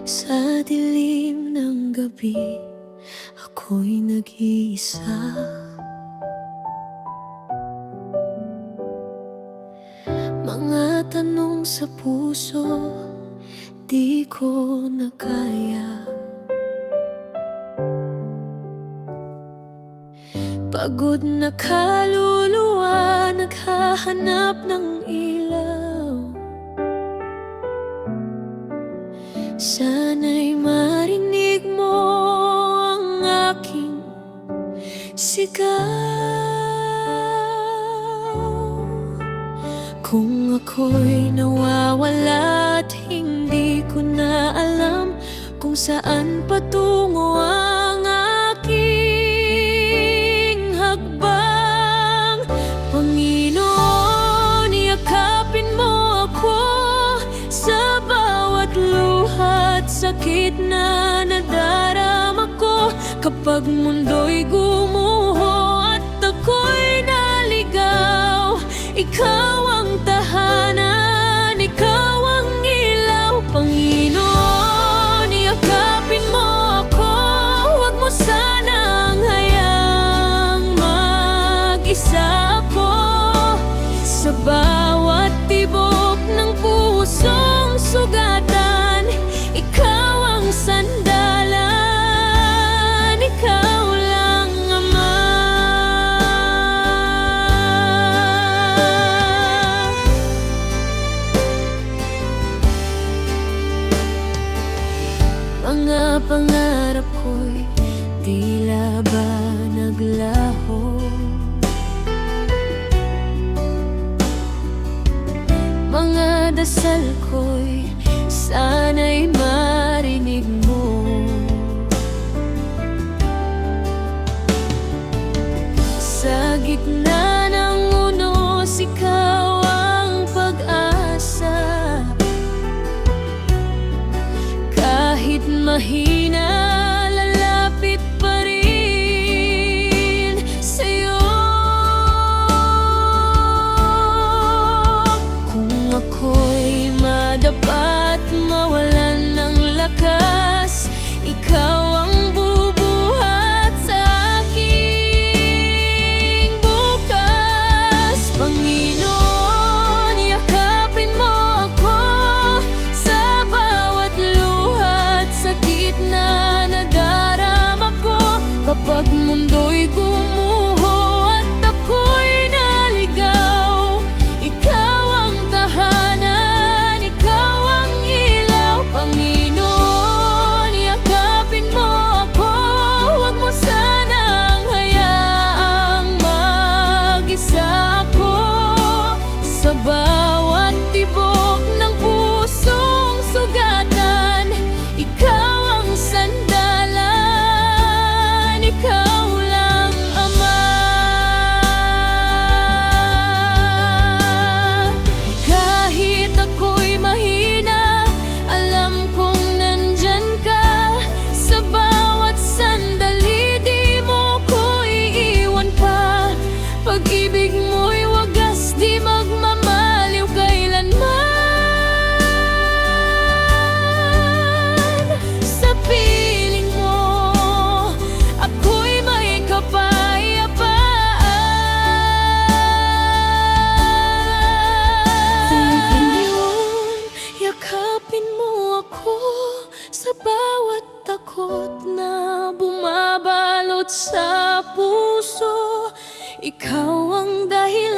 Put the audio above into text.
Sa dilim ng gabi, ako'y nag-iisa. Mga tanong sa puso, di ko na kaya. Pagod na kaluluwa, naghahanap ng ilaw. Sana'y marinig mo ang aking sigaw. Kung ako'y nawawala at hindi ko na alam kung saan patungo ang aking hakbang, Panginoon, yakapin mo ako sa bawat luha at sakit na nadarama ko. Kapag mundo'y gumuho at ako'y naligaw, ikaw ang tahanan, ikaw ang ilaw. Panginoon, yakapin mo ako, huwag mo sanang hayaang mag-isa ako. Sa bawat tibok ng pusong sugatan, ikaw ang sandalan, ikaw lang Ama. Mga pangarap ko'y tila ba naglaho. Mga dasal ko'y sana'y marinig mo. Sa gitna ng unos, ikaw ang pag-asa. Kahit mahina, lalapit pa rin sa'yo. Kung ako'y madapa at mawalan ng lakas, ikaw ang bubuhat sa aking bukas. Panginoon, yakapin mo ako sa bawat luha at sakit na nadarama ko. Kapag mundo'y gumuho at ako'y naligaw, ikaw ang tahanan, ikaw ang ilaw. Panginoon, yakapin mo ako, huwag mo sanang hayaang mag-isa ako. Sa bawat tibok ng pusong sugatan, ikaw ang sandalan, ikaw lang Ama. Kahit ako'y mahina, alam kong nandyan ka. Sa bawat sandali, di mo ko iiwan pa. Pag-ibig mo'y wagas, di magmamaliw kailanman. Sa piling mo, ako'y may kapayapaan. Panginoon, yakapin mo ako sa bawat takot na bumabalot sa puso. Ikaw ang dahilan